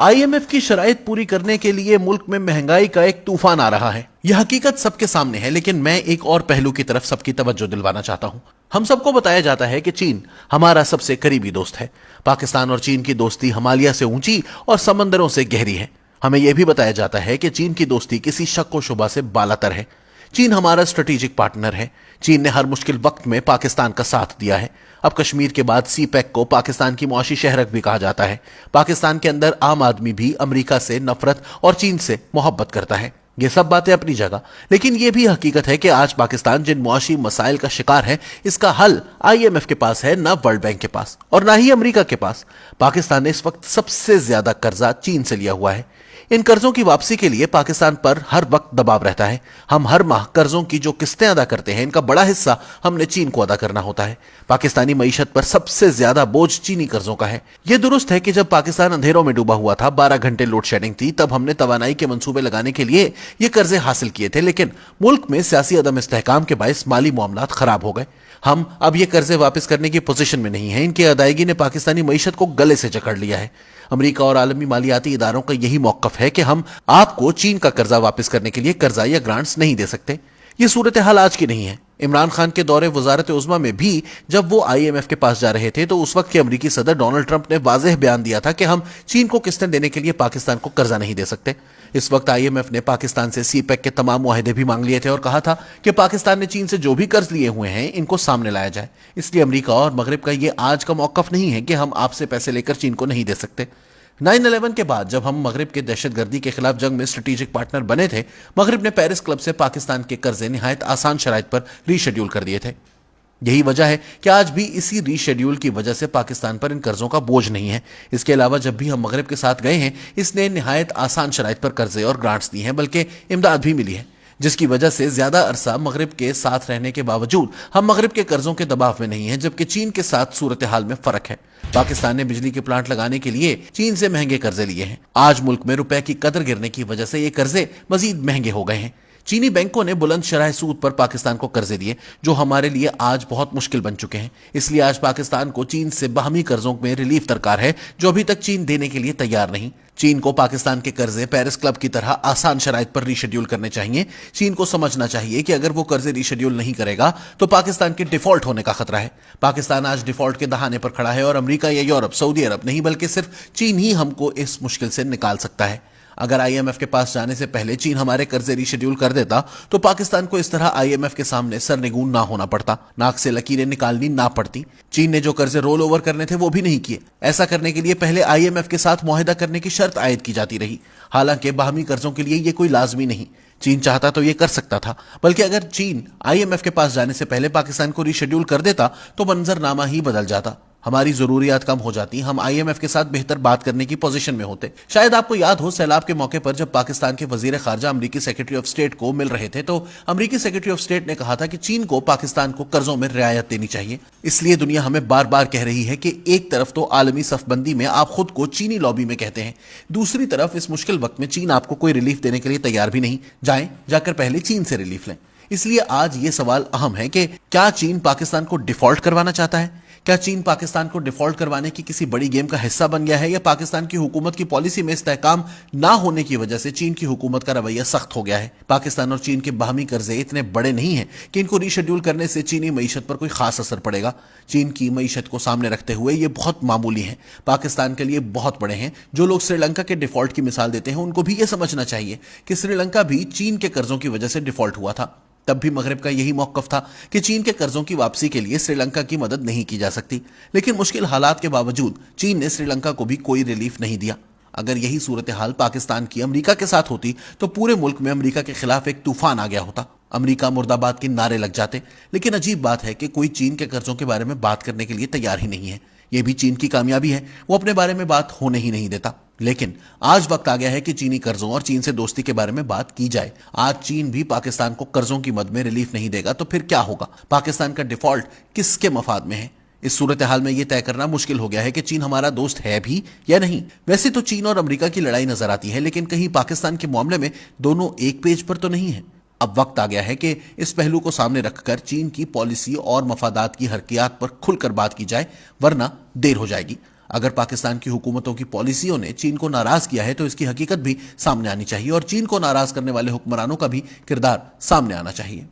IMF की शराइत पूरी करने के लिए मुल्क में महंगाई का एक तूफान आ रहा है। यह हकीकत सबके सामने है, लेकिन मैं एक और पहलू की तरफ सबकी तवज्जो दिलवाना चाहता हूं। हम सबको बताया जाता है कि चीन हमारा सबसे करीबी दोस्त है। पाकिस्तान और चीन की दोस्ती हिमालय से ऊंची और समंदरों से गहरी है। हमें यह भी बताया जाता है कि चीन की दोस्ती किसी शक व शुबा से बालातर है। चीन हमारा स्ट्रेटेजिक पार्टनर है। चीन ने हर मुश्किल वक्त में पाकिस्तान का साथ दिया है। अब कश्मीर के बाद सीपैक को पाकिस्तान की मुआशी शहरक भी कहा जाता है। पाकिस्तान के अंदर आम आदमी भी अमेरिका से नफरत और चीन से मोहब्बत करता है। ये सब बातें अपनी जगह, लेकिन यह भी हकीकत है कि आज पाकिस्तान जिन मुआशी मसाइल का शिकार है, इसका हल IMF के पास है, ना वर्ल्ड बैंक के पास और ना ही अमेरिका के पास। पाकिस्तान ने इस वक्त सबसे ज्यादा कर्जा चीन से लिया हुआ है। इन कर्जों की वापसी के लिए पाकिस्तान पर हर वक्त दबाव रहता है। हम हर माह कर्जों की जो किस्तें अदा करते हैं, इनका बड़ा हिस्सा हमने चीन को अदा करना होता है। पाकिस्तानी मईशत पर सबसे ज्यादा बोझ चीनी कर्जों का है। यह दुरुस्त है कि जब पाकिस्तान अंधेरों में डूबा हुआ था, 12 घंटे लोड शेडिंग थी, तब हमने तवानाई के मंसूबे लगाने के लिए ये कर्जे हासिल किए थे, लेकिन मुल्क में सियासी अदम इस्तेहकाम के बायस माली मामलात खराब हो गए। हम अब ये कर्जे वापस करने की पोजीशन में नहीं है। इनकी अदायगी ने पाकिस्तानी मईशत को गले से जकड़ लिया है। अमेरिका और आलमी मालियाती इदारों का यही मौकफ है कि हम आपको चीन का कर्जा वापस करने के लिए कर्जा या ग्रांट्स नहीं दे सकते। ये सूरत हाल आज की नहीं है। इमरान खान के दौरे वजारत उज़्मा में भी जब वो IMF के पास जा रहे थे, तो उस वक्त के अमेरिकी सदर डोनाल्ड ट्रंप ने वाज़ेह बयान दिया था कि हम चीन को किस्तें देने के लिए पाकिस्तान को कर्जा नहीं दे सकते। इस वक्त IMF ने पाकिस्तान से सीपैक के तमाम मुआहदे भी मांग लिए थे और कहा था कि पाकिस्तान ने चीन से जो भी कर्ज लिए हुए हैं, इनको सामने लाया जाए। इसलिए अमेरिका और मगरिब का ये आज का मौकफ नहीं है कि हम आपसे पैसे लेकर चीन को नहीं दे सकते। 9/11 के बाद जब हम मगरिब के दहशतगर्दी के खिलाफ जंग में स्ट्रेटेजिक पार्टनर बने थे, मगरिब ने पेरिस क्लब से पाकिस्तान के कर्जे निहायत आसान शराइत पर रीशेड्यूल कर दिए थे। यही वजह है कि आज भी इसी रीशेड्यूल की वजह से पाकिस्तान पर इन कर्जों का बोझ नहीं है। इसके अलावा जब भी हम मगरिब के साथ गए हैं, इसने निहायत आसान शराइत पर कर्जे और ग्रांट्स दी हैं, बल्कि इमदाद भी मिली है, जिसकी वजह से ज्यादा अरसा मगरिब के साथ रहने के बावजूद हम मगरिब के कर्जों के दबाव में नहीं हैं, जबकि चीन के साथ सूरत हाल में फर्क है। पाकिस्तान ने बिजली के प्लांट लगाने के लिए चीन से महंगे कर्जे लिए हैं। आज मुल्क में रुपए की कदर गिरने की वजह से ये कर्जे मजीद महंगे हो गए हैं। चीनी बैंकों ने बुलंद शरह सूद पर पाकिस्तान को कर्जे दिए, जो हमारे लिए आज बहुत मुश्किल बन चुके हैं। इसलिए आज पाकिस्तान को चीन से बाहमी कर्जों में रिलीफ दरकार है, जो अभी तक चीन देने के लिए तैयार नहीं। चीन को पाकिस्तान के कर्जे पेरिस क्लब की तरह आसान शराइत पर रीशेड्यूल करने चाहिए। चीन को समझना चाहिए कि अगर वो कर्जे रीशेड्यूल नहीं करेगा तो पाकिस्तान के डिफॉल्ट होने का खतरा है। पाकिस्तान आज डिफॉल्ट के दहाने पर खड़ा है और अमेरिका या यूरोप, सऊदी अरब नहीं, बल्कि सिर्फ चीन ही हमको इस मुश्किल से निकाल सकता है। अगर IMF के पास जाने से पहले चीन हमारे कर्जे रीशेड्यूल कर देता, तो पाकिस्तान को इस तरह IMF के सामने सरनिगून ना होना पड़ता, नाक से लकीरें निकालनी ना पड़ती। चीन ने जो कर्जे रोल ओवर करने थे वो भी नहीं किए। ऐसा करने के लिए पहले IMF के साथ मुआहिदा करने की शर्त आयद की जाती रही। हालांकि बाहमी कर्जों के लिए ये कोई लाजमी नहीं। चीन चाहता तो ये कर सकता था, बल्कि अगर चीन IMF के पास जाने से पहले पाकिस्तान को रीशेड्यूल कर देता तो मंजरनामा ही बदल जाता, हमारी जरूरियात कम हो जाती, हम IMF के साथ बेहतर बात करने की पोजीशन में होते। शायद आपको याद हो, सैलाब के मौके पर जब पाकिस्तान के वजीर खारजा अमरीकी सेक्रेटरी ऑफ स्टेट को मिल रहे थे, तो अमरीकी सेक्रेटरी ऑफ स्टेट ने कहा था कि चीन को पाकिस्तान को कर्जों में रियायत देनी चाहिए। इसलिए दुनिया हमें बार बार कह रही है कि एक तरफ तो आलमी सफबंदी में आप खुद को चीनी लॉबी में कहते हैं, दूसरी तरफ इस मुश्किल वक्त में चीन आपको कोई रिलीफ देने के लिए तैयार भी नहीं। जाकर पहले चीन से रिलीफ लें। इसलिए आज ये सवाल अहम है कि क्या चीन पाकिस्तान को डिफॉल्ट करवाना चाहता है? क्या चीन पाकिस्तान को डिफॉल्ट करवाने की किसी बड़ी गेम का हिस्सा बन गया है, या पाकिस्तान की हुकूमत की पॉलिसी में इस्तेहकाम ना होने की वजह से चीन की हुकूमत का रवैया सख्त हो गया है? पाकिस्तान और चीन के बाहमी कर्जे इतने बड़े नहीं हैं कि इनको रीशेड्यूल करने से चीनी मईशत पर कोई खास असर पड़ेगा। चीन की मईशत को सामने रखते हुए ये बहुत मामूली है, पाकिस्तान के लिए बहुत बड़े हैं। जो लोग श्रीलंका के डिफॉल्ट की मिसाल देते हैं, उनको भी ये समझना चाहिए कि श्रीलंका भी चीन के कर्जों की वजह से डिफॉल्ट हुआ था। तब भी मगरिब का यही मौकफ था कि चीन के कर्जों की वापसी के लिए श्रीलंका की मदद नहीं की जा सकती, लेकिन मुश्किल हालात के बावजूद चीन ने श्रीलंका को भी कोई रिलीफ नहीं दिया। अगर यही सूरत हाल पाकिस्तान की अमेरिका के साथ होती, तो पूरे मुल्क में अमेरिका के खिलाफ एक तूफान आ गया होता। अमेरिका मुर्दाबाद के नारे लग जाते। लेकिन अजीब बात है कि कोई चीन के कर्जों के बारे में बात करने के लिए तैयार ही नहीं है। यह भी चीन की कामयाबी है, वो अपने बारे में बात होने ही नहीं देता। लेकिन आज वक्त आ गया है कि चीनी कर्जों और चीन से दोस्ती के बारे में बात की जाए। आज चीन भी पाकिस्तान को कर्जों की मद में रिलीफ नहीं देगा तो फिर क्या होगा? पाकिस्तान का डिफॉल्ट किसके मफाद में है? इस सूरत हाल में यह तय करना मुश्किल हो गया है कि चीन हमारा दोस्त है भी या नहीं। वैसे तो चीन और अमेरिका की लड़ाई नजर आती है, लेकिन कहीं पाकिस्तान के मामले में दोनों एक पेज पर तो नहीं है। अब वक्त आ गया है कि इस पहलू को सामने रखकर चीन की पॉलिसी और मफादात की हरकियात पर खुलकर बात की जाए, वरना देर हो जाएगी। اگر پاکستان کی حکومتوں کی پالیسیوں نے چین کو ناراض کیا ہے تو اس کی حقیقت بھی سامنے آنی چاہیے اور چین کو ناراض کرنے والے حکمرانوں کا بھی کردار سامنے آنا چاہیے۔